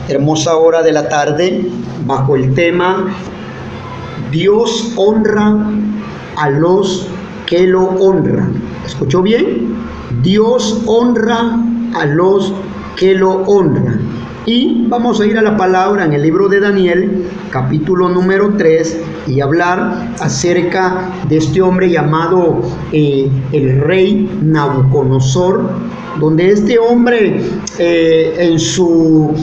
hermosa hora de la tarde bajo el tema Dios honra a los que lo honran. ¿Escuchó bien? Dios honra a los que lo honran. Y vamos a ir a la palabra en el libro de Daniel, capítulo número 3, y hablar acerca de este hombre llamado el rey Nabucodonosor, donde este hombre en su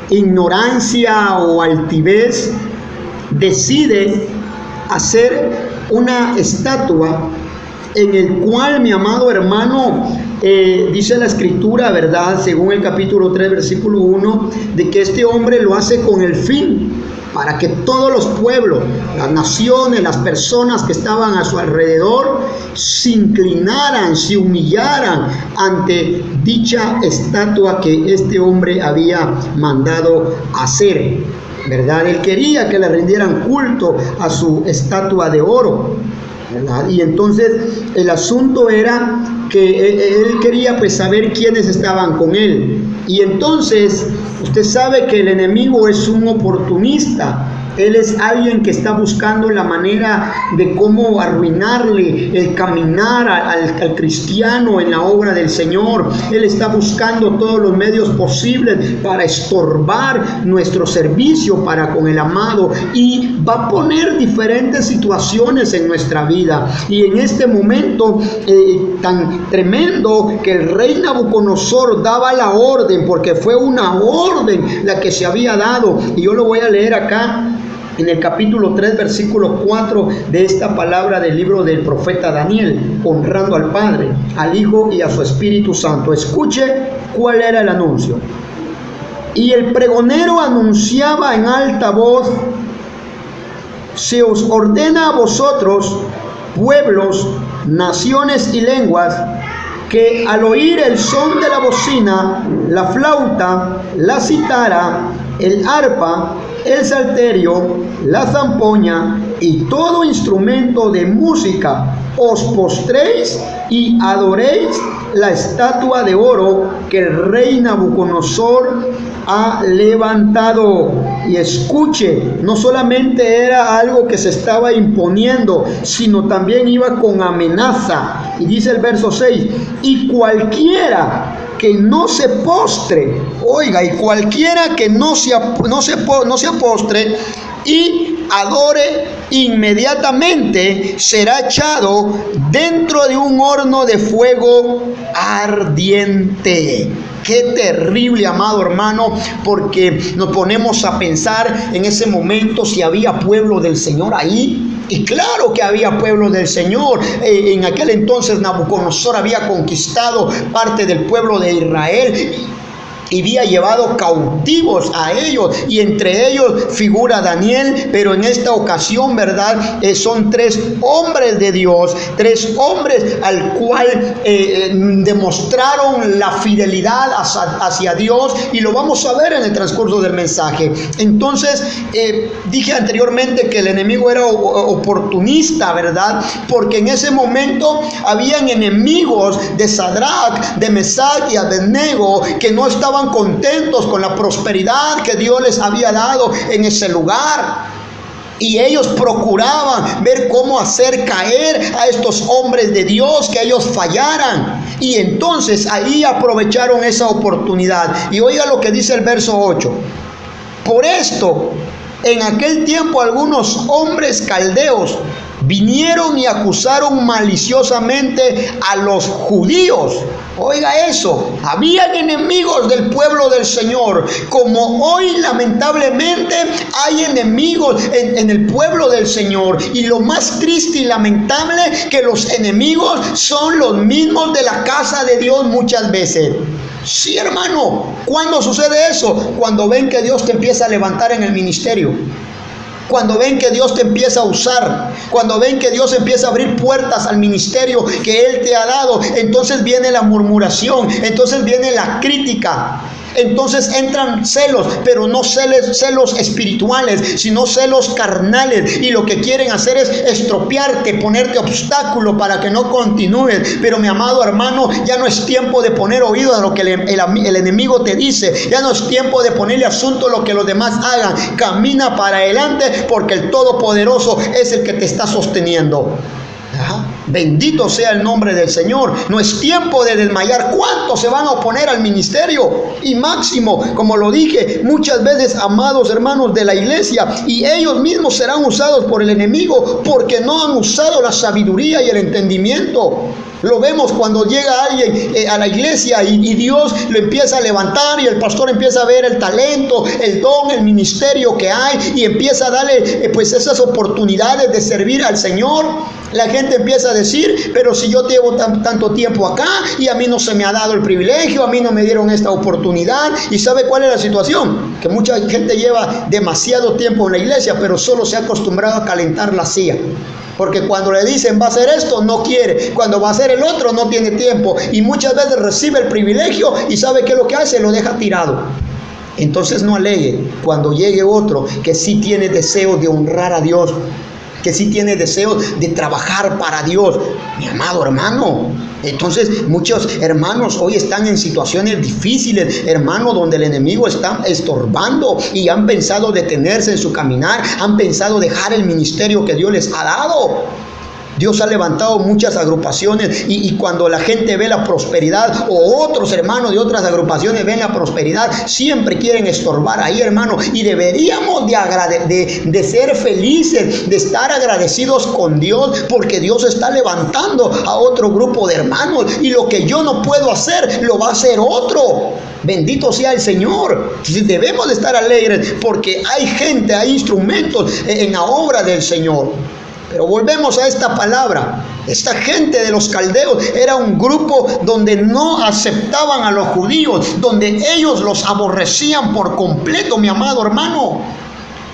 ignorancia o altivez decide hacer una estatua en el cual, mi amado hermano, dice la escritura, ¿verdad? Según el capítulo 3, versículo 1, de que este hombre lo hace con el fin para que todos los pueblos, las naciones, las personas que estaban a su alrededor se inclinaran, se humillaran ante dicha estatua que este hombre había mandado hacer, ¿verdad? Él quería que le rindieran culto a su estatua de oro, ¿verdad? Y entonces el asunto era que él quería pues saber quiénes estaban con él. Y entonces usted sabe que el enemigo es un oportunista. Él es alguien que está buscando la manera de cómo arruinarle el caminar al cristiano en la obra del Señor. Él está buscando todos los medios posibles para estorbar nuestro servicio para con el amado, y va a poner diferentes situaciones en nuestra vida. Y en este momento tan tremendo que el rey Nabucodonosor daba la orden, porque fue una orden la que se había dado, y yo lo voy a leer acá en el capítulo 3, versículo 4 de esta palabra del libro del profeta Daniel, honrando al Padre, al Hijo y a su Espíritu Santo. Escuche cuál era el anuncio. Y el pregonero anunciaba en alta voz: se os ordena a vosotros, pueblos, naciones y lenguas, que al oír el son de la bocina, la flauta, la cítara, el arpa, el salterio, la zampoña y todo instrumento de música, os postréis y adoréis la estatua de oro que el rey Nabucodonosor ha levantado. Y escuche, no solamente era algo que se estaba imponiendo, sino también iba con amenaza. Y dice el verso 6, y cualquiera que no se postre, oiga, y cualquiera que no se postre y adore, inmediatamente será echado dentro de un horno de fuego ardiente. Qué terrible, amado hermano, porque nos ponemos a pensar en ese momento si había pueblo del Señor ahí. Y claro que había pueblo del Señor. En aquel entonces Nabucodonosor había conquistado parte del pueblo de Israel y había llevado cautivos a ellos, y entre ellos figura Daniel. Pero en esta ocasión, ¿verdad? Son tres hombres de Dios, tres hombres al cual demostraron la fidelidad hacia Dios, y lo vamos a ver en el transcurso del mensaje. Entonces, dije anteriormente que el enemigo era oportunista, ¿verdad? Porque en ese momento habían enemigos de Sadrach, de Mesach y Abednego que no estaban contentos con la prosperidad que Dios les había dado en ese lugar, y ellos procuraban ver cómo hacer caer a estos hombres de Dios, que ellos fallaran. Y entonces ahí aprovecharon esa oportunidad. Y oiga lo que dice el verso 8: por esto en aquel tiempo algunos hombres caldeos vinieron y acusaron maliciosamente a los judíos. Oiga eso, habían enemigos del pueblo del Señor, como hoy lamentablemente hay enemigos en el pueblo del Señor. Y lo más triste y lamentable, que los enemigos son los mismos de la casa de Dios muchas veces. Sí, hermano, ¿cuándo sucede eso? Cuando ven que Dios te empieza a levantar en el ministerio, cuando ven que Dios te empieza a usar, cuando ven que Dios empieza a abrir puertas al ministerio que Él te ha dado, entonces viene la murmuración, entonces viene la crítica. entonces entran celos, pero no celos espirituales, sino celos carnales, y lo que quieren hacer es estropearte, ponerte obstáculo para que no continúes. Pero mi amado hermano, ya no es tiempo de poner oído a lo que el enemigo te dice, ya no es tiempo de ponerle asunto a lo que los demás hagan. Camina para adelante, porque el Todopoderoso es el que te está sosteniendo. Bendito sea el nombre del Señor. No es tiempo de desmayar. ¿Cuántos se van a oponer al ministerio? Y máximo, como lo dije muchas veces, amados hermanos de la iglesia, y ellos mismos serán usados por el enemigo porque no han usado la sabiduría y el entendimiento. Lo vemos cuando llega alguien a la iglesia y Dios lo empieza a levantar, y el pastor empieza a ver el talento, el don, el ministerio que hay, y empieza a darle pues esas oportunidades de servir al Señor. La gente empieza a decir: pero si yo llevo tanto tiempo acá y a mí no se me ha dado el privilegio, a mí no me dieron esta oportunidad. ¿Y sabe cuál es la situación? Que mucha gente lleva demasiado tiempo en la iglesia, pero solo se ha acostumbrado a calentar la silla. Porque cuando le dicen va a hacer esto, no quiere. Cuando va a hacer el otro, no tiene tiempo. Y muchas veces recibe el privilegio y ¿sabe qué es lo que hace? Lo deja tirado. Entonces no alegue cuando llegue otro que sí tiene deseo de honrar a Dios, que sí tiene deseo de trabajar para Dios. Mi amado hermano, entonces muchos hermanos hoy están en situaciones difíciles, hermano, donde el enemigo está estorbando, y han pensado detenerse en su caminar, han pensado dejar el ministerio que Dios les ha dado. Dios ha levantado muchas agrupaciones, y cuando la gente ve la prosperidad, o otros hermanos de otras agrupaciones ven la prosperidad, siempre quieren estorbar ahí, hermano. Y deberíamos de ser felices, de estar agradecidos con Dios, porque Dios está levantando a otro grupo de hermanos, y lo que yo no puedo hacer, lo va a hacer otro. Bendito sea el Señor. Debemos de estar alegres porque hay gente, hay instrumentos en la obra del Señor. Pero volvemos a esta palabra. Esta gente de los caldeos era un grupo donde no aceptaban a los judíos, donde ellos los aborrecían por completo, mi amado hermano.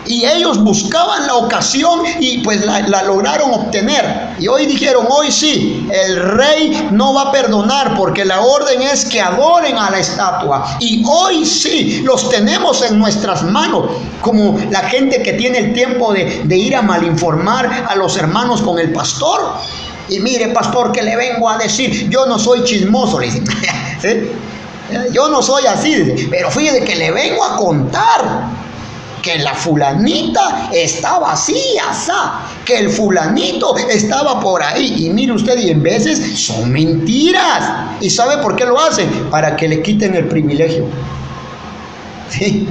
Y ellos buscaban la ocasión y pues la lograron obtener. Y hoy dijeron: hoy sí, el rey no va a perdonar, porque la orden es que adoren a la estatua. Y hoy sí, los tenemos en nuestras manos. Como la gente que tiene el tiempo de ir a malinformar a los hermanos con el pastor. Y mire, pastor, que le vengo a decir, yo no soy chismoso, le dicen. ¿Sí? Yo no soy así, pero fíjese que le vengo a contar que la fulanita estaba así, asá, que el fulanito estaba por ahí. Y mire usted, y en veces son mentiras. ¿Y sabe por qué lo hacen? Para que le quiten el privilegio. ¿Sí?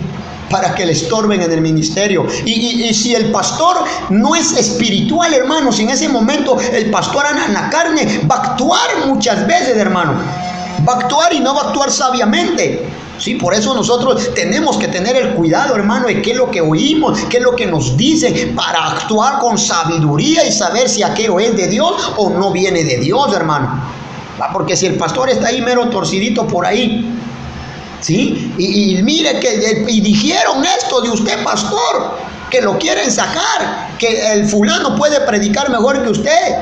Para que le estorben en el ministerio. Y si el pastor no es espiritual, hermano, si en ese momento el pastor anda en la carne, va a actuar muchas veces, hermano. Va a actuar y no va a actuar sabiamente. Sí, por eso nosotros tenemos que tener el cuidado, hermano, de qué es lo que oímos, qué es lo que nos dicen, para actuar con sabiduría y saber si aquello es de Dios o no viene de Dios, hermano. Porque si el pastor está ahí mero torcidito por ahí, ¿sí? Y mire que y dijeron esto de usted, pastor, que lo quieren sacar, que el fulano puede predicar mejor que usted.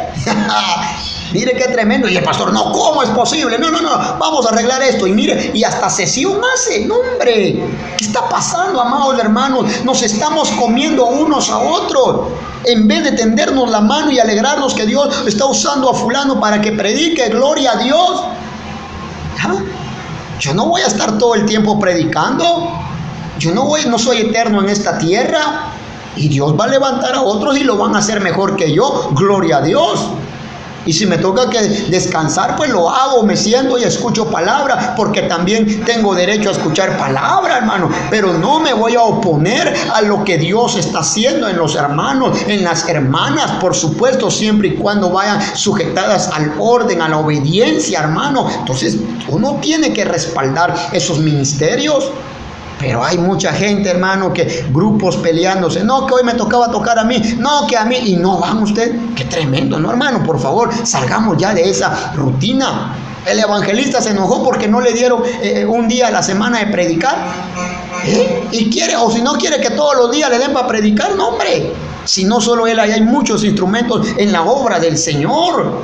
Mire qué tremendo. Y el pastor: no, ¿cómo es posible? No, vamos a arreglar esto. Y mire, y hasta sesión hace. No, hombre, ¿qué está pasando, amados hermanos? Nos estamos comiendo unos a otros, en vez de tendernos la mano y alegrarnos que Dios está usando a fulano para que predique. Gloria a Dios. Yo no voy a estar todo el tiempo predicando. Yo no soy eterno en esta tierra. Y Dios va a levantar a otros y lo van a hacer mejor que yo. Gloria a Dios. Y si me toca que descansar, pues lo hago, me siento y escucho palabra, porque también tengo derecho a escuchar palabra, hermano. Pero no me voy a oponer a lo que Dios está haciendo en los hermanos, en las hermanas, por supuesto, siempre y cuando vayan sujetadas al orden, a la obediencia, hermano. Entonces uno tiene que respaldar esos ministerios. Pero hay mucha gente, hermano, que grupos peleándose. No, que hoy me tocaba tocar a mí. No, que a mí. Y no van usted. Qué tremendo, ¿no, hermano? Por favor, salgamos ya de esa rutina. El evangelista se enojó porque no le dieron un día a la semana de predicar. Y quiere, o si no quiere que todos los días le den para predicar, no, hombre. Si no solo él, hay muchos instrumentos en la obra del Señor.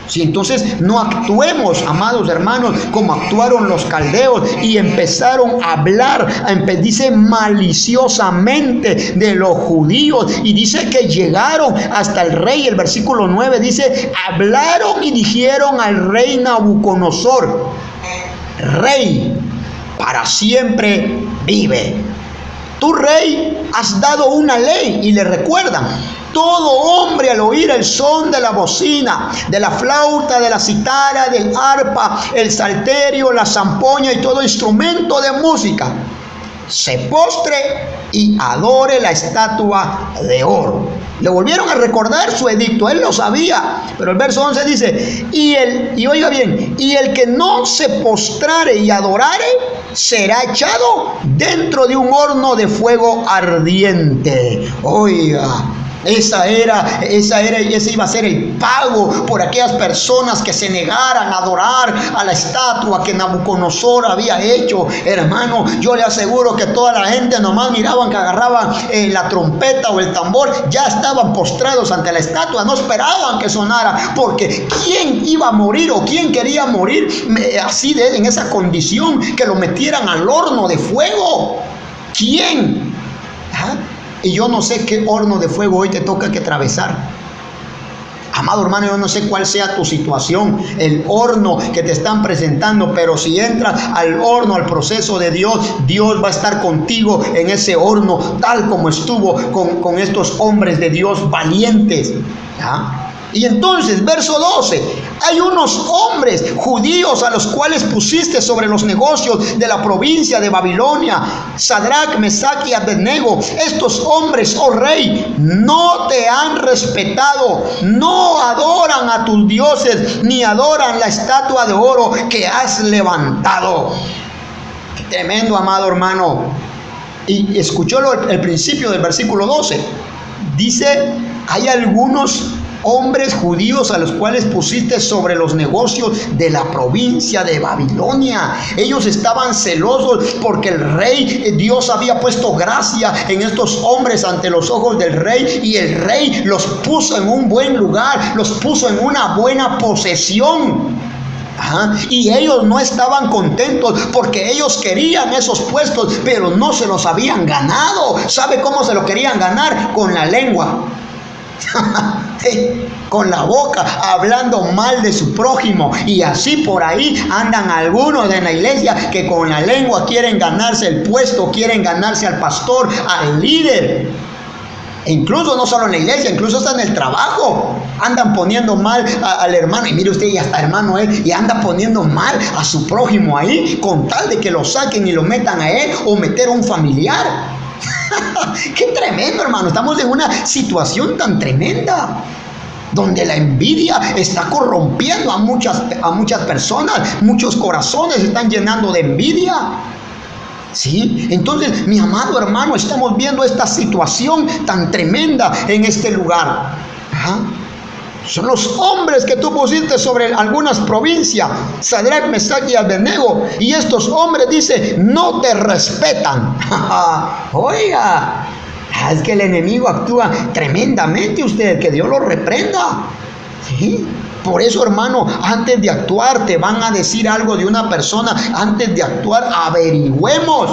Si entonces no actuemos, amados hermanos, como actuaron los caldeos y empezaron a hablar, dice maliciosamente de los judíos, y dice que llegaron hasta el rey. El versículo 9 dice, hablaron y dijeron al rey Nabucodonosor, rey, para siempre vive. Tu rey has dado una ley, y le recuerdan, todo hombre al oír el son de la bocina, de la flauta, de la citara, del arpa, el salterio, la zampoña y todo instrumento de música, se postre y adore la estatua de oro. Le volvieron a recordar su edicto, él lo sabía, pero el verso 11 dice, y oiga bien, y el que no se postrare y adorare, será echado dentro de un horno de fuego ardiente. Oiga, ese iba a ser el pago por aquellas personas que se negaran a adorar a la estatua que Nabucodonosor había hecho. Hermano, yo le aseguro que toda la gente nomás miraban que agarraban la trompeta o el tambor, ya estaban postrados ante la estatua, no esperaban que sonara, porque ¿quién iba a morir o quién quería morir así en esa condición, que lo metieran al horno de fuego? ¿Quién? ¿Ah? Y yo no sé qué horno de fuego hoy te toca que atravesar. Amado hermano, yo no sé cuál sea tu situación, el horno que te están presentando, pero si entras al horno, al proceso de Dios, Dios va a estar contigo en ese horno, tal como estuvo con estos hombres de Dios valientes. ¿Ya? Y entonces, verso 12, hay unos hombres judíos a los cuales pusiste sobre los negocios de la provincia de Babilonia, Sadrach, Mesach y Abednego. Estos hombres, oh rey, no te han respetado, no adoran a tus dioses, ni adoran la estatua de oro que has levantado. Qué tremendo, amado hermano. Y escuchó el principio del versículo 12. Dice, hay algunos hombres judíos a los cuales pusiste sobre los negocios de la provincia de Babilonia. Ellos estaban celosos porque el rey, Dios había puesto gracia en estos hombres ante los ojos del rey, y el rey los puso en un buen lugar, los puso en una buena posesión. Y ellos no estaban contentos porque ellos querían esos puestos, pero no se los habían ganado. ¿Sabe cómo se lo querían ganar? Con la lengua. Con la boca, hablando mal de su prójimo. Y así por ahí andan algunos de la iglesia que con la lengua quieren ganarse el puesto, quieren ganarse al pastor, al líder. E incluso no solo en la iglesia, incluso hasta en el trabajo andan poniendo mal al hermano. Y mire usted, y hasta hermano y anda poniendo mal a su prójimo ahí, con tal de que lo saquen y lo metan a él, o meter a un familiar. Qué tremendo, hermano. Estamos en una situación tan tremenda, donde la envidia está corrompiendo a muchas personas. Muchos corazones se están llenando de envidia. ¿Sí? Entonces, mi amado hermano, estamos viendo esta situación tan tremenda en este lugar. Son los hombres que tú pusiste sobre algunas provincias, Sadrach, Mesach y Abednego, y estos hombres, dice, no te respetan. Oiga, es que el enemigo actúa tremendamente, usted, que Dios lo reprenda. ¿Sí? Por eso, hermano, antes de actuar, te van a decir algo de una persona, antes de actuar, averigüemos,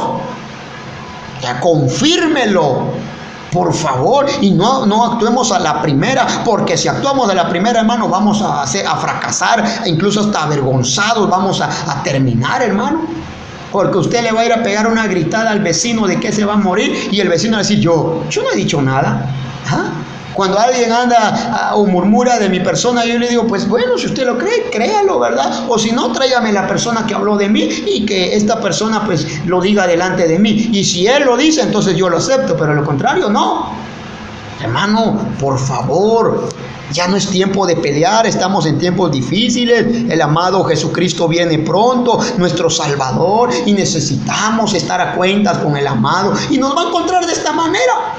ya confírmelo, por favor, y no actuemos a la primera, porque si actuamos a la primera, hermano, vamos a fracasar, incluso hasta avergonzados vamos a terminar, hermano. Porque usted le va a ir a pegar una gritada al vecino de que se va a morir, y el vecino va a decir, yo no he dicho nada. Cuando alguien anda o murmura de mi persona, yo le digo, pues bueno, si usted lo cree, créalo, ¿verdad? O si no, tráigame la persona que habló de mí, y que esta persona pues lo diga delante de mí. Y si él lo dice, entonces yo lo acepto, pero lo contrario, no. Hermano, por favor, ya no es tiempo de pelear, estamos en tiempos difíciles. El amado Jesucristo viene pronto, nuestro Salvador, y necesitamos estar a cuentas con el amado, y nos va a encontrar de esta manera,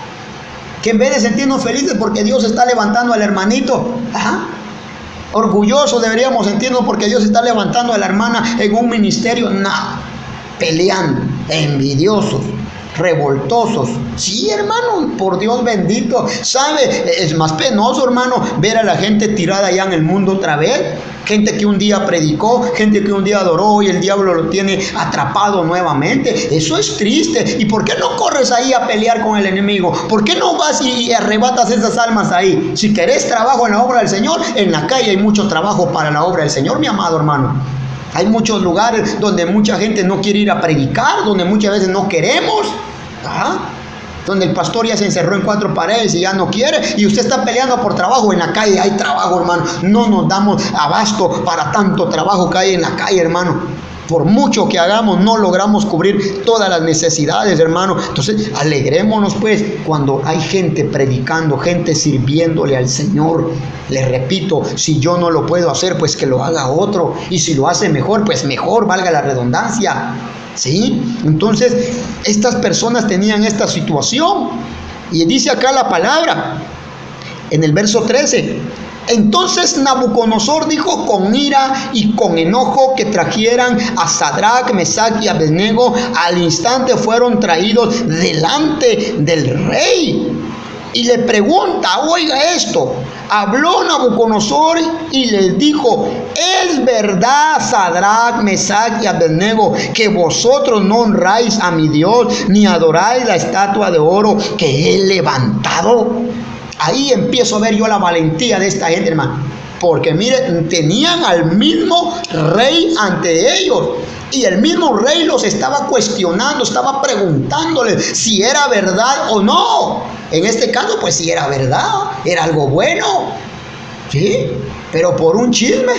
que en vez de sentirnos felices porque Dios está levantando al hermanito, orgullosos deberíamos sentirnos porque Dios está levantando a la hermana en un ministerio, peleando, envidiosos. revoltosos. Sí, hermano, por Dios bendito. ¿Sabe? Es más penoso, hermano, ver a la gente tirada allá en el mundo otra vez. Gente que un día predicó, gente que un día adoró y el diablo lo tiene atrapado nuevamente. Eso es triste. ¿Y por qué no corres ahí a pelear con el enemigo? ¿Por qué no vas y arrebatas esas almas ahí? Si querés trabajo en la obra del Señor, en la calle hay mucho trabajo para la obra del Señor, mi amado hermano. Hay muchos lugares donde mucha gente no quiere ir a predicar, donde muchas veces no queremos. Donde el pastor ya se encerró en 4 paredes y ya no quiere, y usted está peleando por trabajo. En la calle hay trabajo, hermano. No nos damos abasto para tanto trabajo que hay en la calle, hermano. Por mucho que hagamos, no logramos cubrir todas las necesidades, hermano. Entonces, alegrémonos pues cuando hay gente predicando, gente sirviéndole al Señor. Les repito, si yo no lo puedo hacer, pues que lo haga otro. Y si lo hace mejor, pues mejor, valga la redundancia. ¿Sí? Entonces, estas personas tenían esta situación. Y dice acá la palabra, en el verso 13: entonces Nabucodonosor dijo con ira y con enojo que trajeran a Sadrach, Mesach y Abednego. Al instante fueron traídos delante del rey. Y le pregunta, oiga esto, habló Nabucodonosor y les dijo: ¿es verdad, Sadrach, Mesach y Abednego, que vosotros no honráis a mi Dios, ni adoráis la estatua de oro que he levantado? Ahí empiezo a ver yo la valentía de esta gente, hermano. Porque mire, tenían al mismo rey ante ellos. Y el mismo rey los estaba cuestionando, estaba preguntándoles si era verdad o no. En este caso, pues si era verdad, era algo bueno. ¿Sí? Pero por un chisme,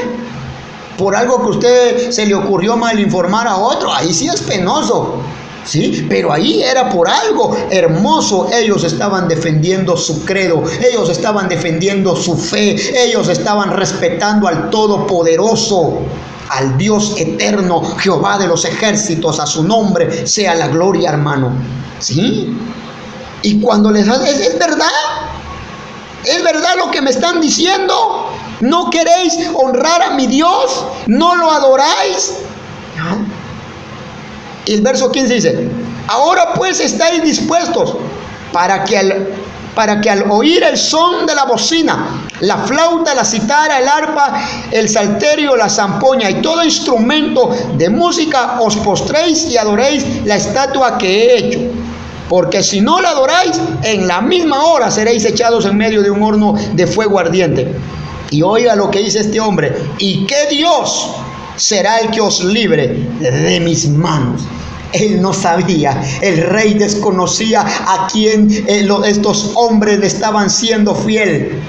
por algo que a usted se le ocurrió mal informar a otro, ahí sí es penoso. ¿Sí? Pero ahí era por algo hermoso. Ellos estaban defendiendo su credo, ellos estaban defendiendo su fe, ellos estaban respetando al Todopoderoso, al Dios eterno, Jehová de los ejércitos. A su nombre sea la gloria, hermano. ¿Sí? Y cuando les hace, es verdad lo que me están diciendo. ¿No queréis honrar a mi Dios? ¿No lo adoráis? ¿No? Y el verso 15 dice: ahora pues estáis dispuestos para que al oír el son de la bocina, la flauta, la citara, el arpa, el salterio, la zampoña y todo instrumento de música, os postréis y adoréis la estatua que he hecho. Porque si no la adoráis, en la misma hora seréis echados en medio de un horno de fuego ardiente. Y oiga lo que dice este hombre: ¿y qué Dios será el que os libre de mis manos? Él no sabía, el rey desconocía a quién estos hombres le estaban siendo fiel.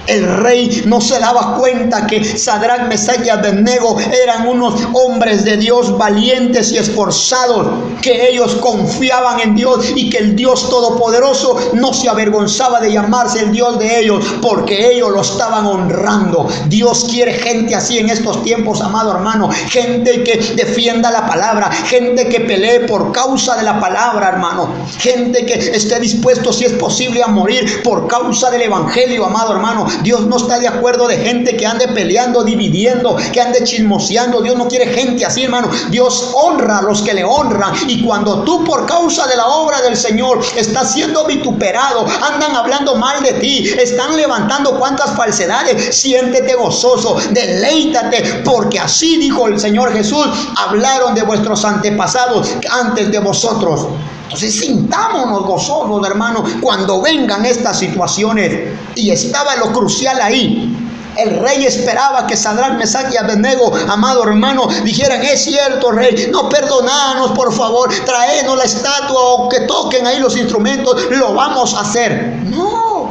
El rey no se daba cuenta que Sadrach, Mesach y Abednego eran unos hombres de Dios valientes y esforzados, que ellos confiaban en Dios y que el Dios Todopoderoso no se avergonzaba de llamarse el Dios de ellos, porque ellos lo estaban honrando. Dios quiere gente así en estos tiempos, amado hermano, gente que defienda la palabra, gente que pelee por causa de la palabra, hermano, gente que esté dispuesto, si es posible, a morir por causa del evangelio, amado hermano. Dios no está de acuerdo de gente que ande peleando, dividiendo, que ande chismoseando. Dios no quiere gente así, hermano. Dios honra a los que le honran. Y cuando tú, por causa de la obra del Señor, estás siendo vituperado, andan hablando mal de ti, están levantando cuantas falsedades, siéntete gozoso, deleítate, porque así dijo el Señor Jesús: hablaron de vuestros antepasados antes de vosotros. Entonces sintámonos gozosos, hermano, cuando vengan estas situaciones. Y estaba lo crucial ahí. El rey esperaba que Sadrach, Mesach y Abednego, amado hermano, dijeran: es cierto, rey, no, perdonanos, por favor, traenos la estatua, o que toquen ahí los instrumentos, lo vamos a hacer. No,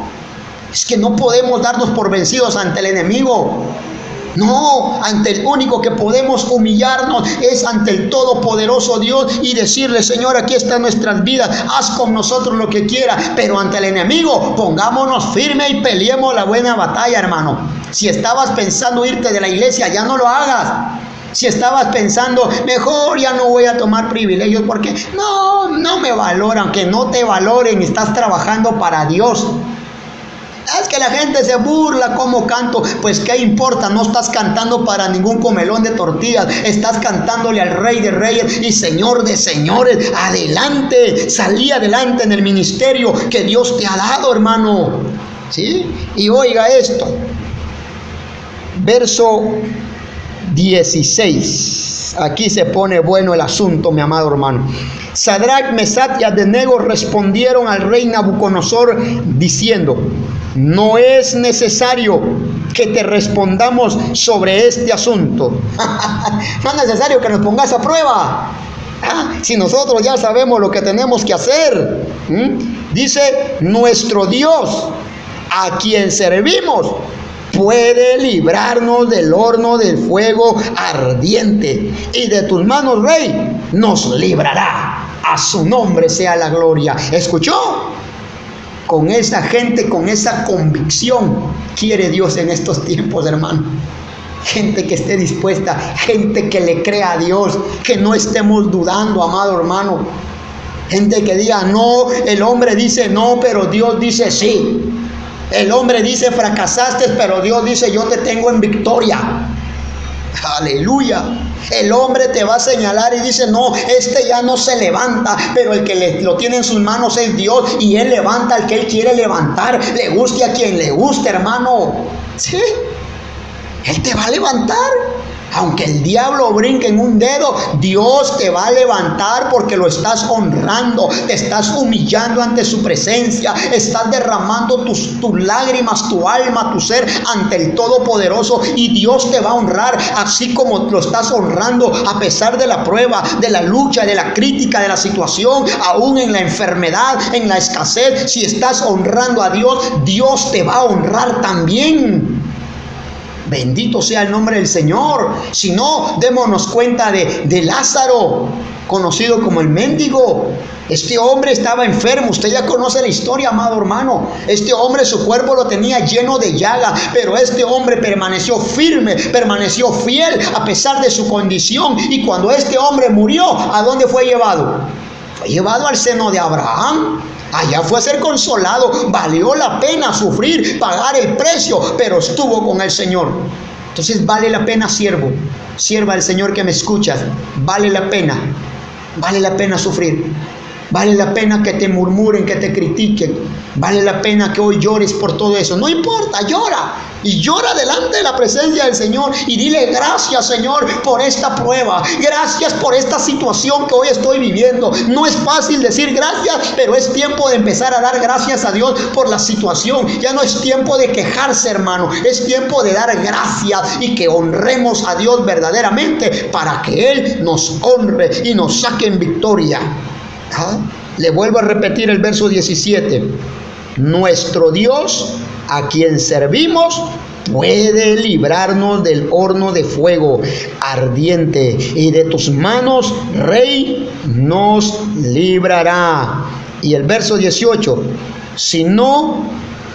es que no podemos darnos por vencidos ante el enemigo. No, ante el único que podemos humillarnos es ante el Todopoderoso Dios y decirle: Señor, aquí están nuestras vidas, haz con nosotros lo que quieras. Pero ante el enemigo, pongámonos firmes y peleemos la buena batalla, hermano. Si estabas pensando irte de la iglesia, ya no lo hagas. Si estabas pensando: mejor ya no voy a tomar privilegios porque no me valoran, que no te valoren, estás trabajando para Dios. Es que la gente se burla cómo canto. Pues qué importa, no estás cantando para ningún comelón de tortillas, estás cantándole al Rey de Reyes y Señor de Señores. Adelante, salí adelante en el ministerio que Dios te ha dado, hermano. ¿Sí? Y oiga esto, verso 16. Aquí se pone bueno el asunto, mi amado hermano. Sadrach, Mesach y Abednego respondieron al rey Nabucodonosor diciendo: no es necesario que te respondamos sobre este asunto. No es necesario que nos pongas a prueba. Si nosotros ya sabemos lo que tenemos que hacer. Dice: nuestro Dios, a quien servimos, puede librarnos del horno del fuego ardiente, y de tus manos, rey, nos librará. A su nombre sea la gloria. ¿Escuchó? Con esa gente, con esa convicción quiere Dios en estos tiempos, hermano. Gente que esté dispuesta, gente que le crea a Dios, que no estemos dudando, amado hermano. Gente que diga: no, el hombre dice no, pero Dios dice sí. El hombre dice fracasaste, pero Dios dice yo te tengo en victoria. Aleluya. El hombre te va a señalar y dice: no, este ya no se levanta, pero el que lo tiene en sus manos es Dios, y Él levanta al que Él quiere levantar, le guste a quien le guste, hermano. ¿Sí? Él te va a levantar. Aunque el diablo brinque en un dedo, Dios te va a levantar, porque lo estás honrando, te estás humillando ante su presencia, estás derramando tus lágrimas, tu alma, tu ser ante el Todopoderoso, y Dios te va a honrar así como lo estás honrando a pesar de la prueba, de la lucha, de la crítica, de la situación, aún en la enfermedad, en la escasez. Si estás honrando a Dios, Dios te va a honrar también. Bendito sea el nombre del Señor. Si no, démonos cuenta de Lázaro, conocido como el mendigo. Este hombre estaba enfermo. Usted ya conoce la historia, amado hermano. Este hombre, su cuerpo lo tenía lleno de llaga, pero este hombre permaneció firme, permaneció fiel a pesar de su condición. Y cuando este hombre murió, ¿a dónde fue llevado? Fue llevado al seno de Abraham. Allá fue a ser consolado. Valió la pena sufrir, pagar el precio, pero estuvo con el Señor. Entonces vale la pena, siervo, sierva del Señor que me escuchas. Vale la pena sufrir. Vale la pena que te murmuren, que te critiquen. Vale la pena que hoy llores por todo eso. No importa, llora. Y llora delante de la presencia del Señor y dile: gracias, Señor, por esta prueba. Gracias por esta situación que hoy estoy viviendo. No es fácil decir gracias, pero es tiempo de empezar a dar gracias a Dios por la situación. Ya no es tiempo de quejarse, hermano. Es tiempo de dar gracias y que honremos a Dios verdaderamente, para que Él nos honre y nos saque en victoria. Le vuelvo a repetir el verso 17. Nuestro Dios, a quien servimos, puede librarnos del horno de fuego ardiente, y de tus manos, rey, nos librará. Y el verso 18. Si no,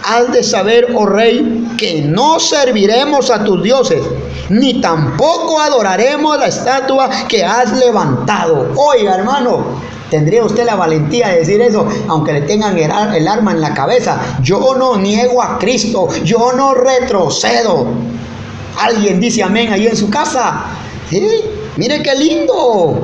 has de saber, oh rey, que no serviremos a tus dioses, ni tampoco adoraremos la estatua que has levantado. Oiga, hermano, ¿tendría usted la valentía de decir eso, aunque le tengan el arma en la cabeza? Yo no niego a Cristo, yo no retrocedo. ¿Alguien dice amén ahí en su casa? ¿Sí? Mire qué lindo.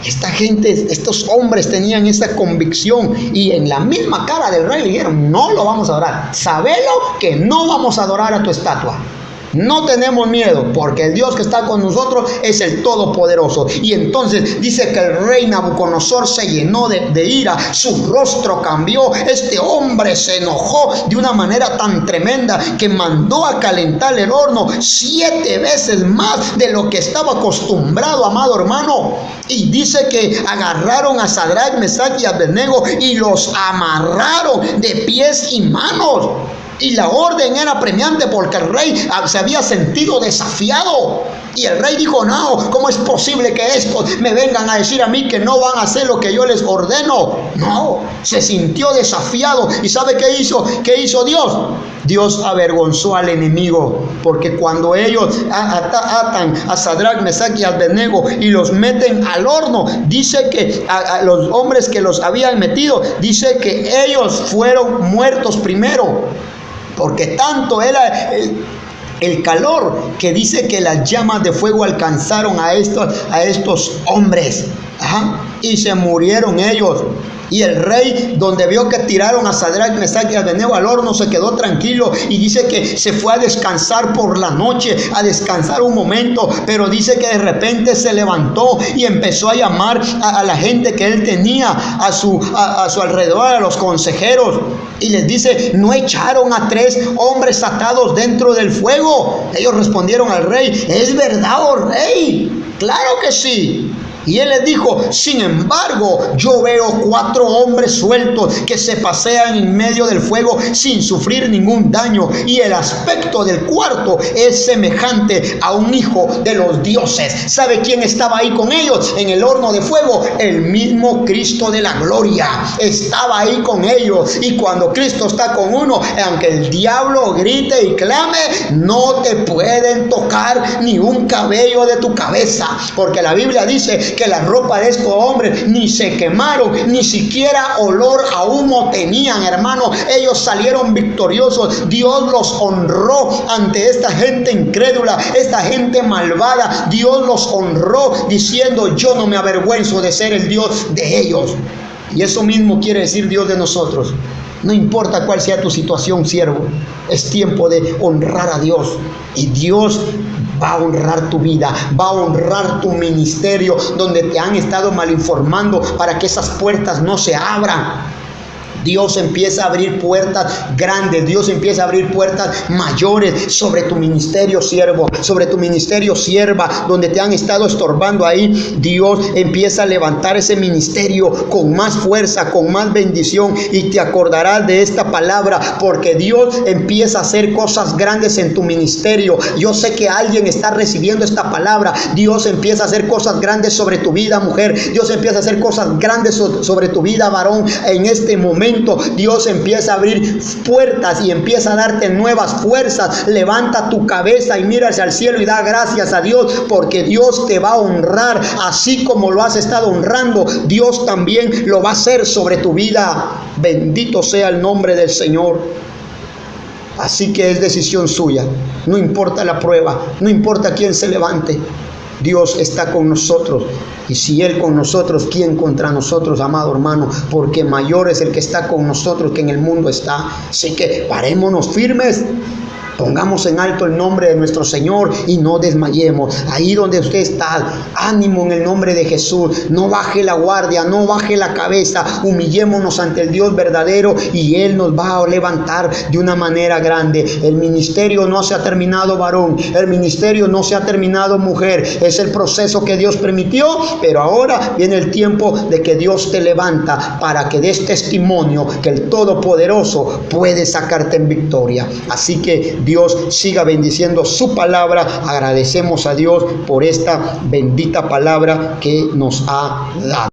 Esta gente, estos hombres tenían esa convicción, y en la misma cara del rey le dijeron: no lo vamos a adorar. Sabelo que no vamos a adorar a tu estatua. No tenemos miedo, porque el Dios que está con nosotros es el Todopoderoso. Y entonces dice que el rey Nabucodonosor se llenó de ira, su rostro cambió. Este hombre se enojó de una manera tan tremenda que mandó a calentar el horno 7 veces más de lo que estaba acostumbrado, amado hermano. Y dice que agarraron a Sadrach, Mesach y Abednego y los amarraron de pies y manos. Y la orden era premiante porque el rey se había sentido desafiado. Y el rey dijo, no, ¿cómo es posible que estos me vengan a decir a mí que no van a hacer lo que yo les ordeno? No, se sintió desafiado. ¿Y sabe qué hizo? ¿Qué hizo Dios? Dios avergonzó al enemigo, porque cuando ellos atan a Sadrach, Mesach y Abednego y los meten al horno, dice que a los hombres que los habían metido, dice que ellos fueron muertos primero, porque tanto era el calor que dice que las llamas de fuego alcanzaron a estos hombres. Y se murieron ellos. Y el rey, donde vio que tiraron a Sadrach, Mesach y Abednego al horno, se quedó tranquilo y dice que se fue a descansar por la noche, a descansar un momento, pero dice que de repente se levantó y empezó a llamar a la gente que él tenía a su alrededor, a los consejeros, y les dice, ¿no echaron a 3 hombres atados dentro del fuego? Ellos respondieron al rey, ¿es verdad, oh rey? Claro que sí. Y él les dijo, sin embargo, yo veo 4 hombres sueltos que se pasean en medio del fuego sin sufrir ningún daño. Y el aspecto del cuarto es semejante a un hijo de los dioses. ¿Sabe quién estaba ahí con ellos en el horno de fuego? El mismo Cristo de la gloria estaba ahí con ellos. Y cuando Cristo está con uno, aunque el diablo grite y clame, no te pueden tocar ni un cabello de tu cabeza. Porque la Biblia dice que la ropa de estos hombres ni se quemaron, ni siquiera olor a humo tenían, hermano. Ellos salieron victoriosos. Dios los honró ante esta gente incrédula, esta gente malvada. Dios los honró diciendo, yo no me avergüenzo de ser el Dios de ellos. Y eso mismo quiere decir Dios de nosotros. No importa cuál sea tu situación, siervo, es tiempo de honrar a Dios. Y Dios va a honrar tu vida, va a honrar tu ministerio, donde te han estado mal informando para que esas puertas no se abran. Dios empieza a abrir puertas grandes, Dios empieza a abrir puertas mayores sobre tu ministerio, siervo, sobre tu ministerio, sierva, donde te han estado estorbando ahí. Dios empieza a levantar ese ministerio con más fuerza, con más bendición, y te acordarás de esta palabra, porque Dios empieza a hacer cosas grandes en tu ministerio. Yo sé que alguien está recibiendo esta palabra. Dios empieza a hacer cosas grandes sobre tu vida, mujer. Dios empieza a hacer cosas grandes sobre tu vida, varón. En este momento Dios empieza a abrir puertas y empieza a darte nuevas fuerzas. Levanta tu cabeza y mira hacia el cielo y da gracias a Dios, porque Dios te va a honrar. Así como lo has estado honrando, Dios también lo va a hacer sobre tu vida. Bendito sea el nombre del Señor. Así que es decisión suya. No importa la prueba, no importa quién se levante, Dios está con nosotros. Y si Él con nosotros, ¿quién contra nosotros, amado hermano? Porque mayor es el que está con nosotros que en el mundo está. Así que parémonos firmes. Pongamos en alto el nombre de nuestro Señor y no desmayemos. Ahí donde usted está, ánimo en el nombre de Jesús. No baje la guardia, no baje la cabeza. Humillémonos ante el Dios verdadero y Él nos va a levantar de una manera grande. El ministerio no se ha terminado, varón. El ministerio no se ha terminado, mujer. Es el proceso que Dios permitió, pero ahora viene el tiempo de que Dios te levanta para que des testimonio que el Todopoderoso puede sacarte en victoria. Así que Dios siga bendiciendo su palabra. Agradecemos a Dios por esta bendita palabra que nos ha dado.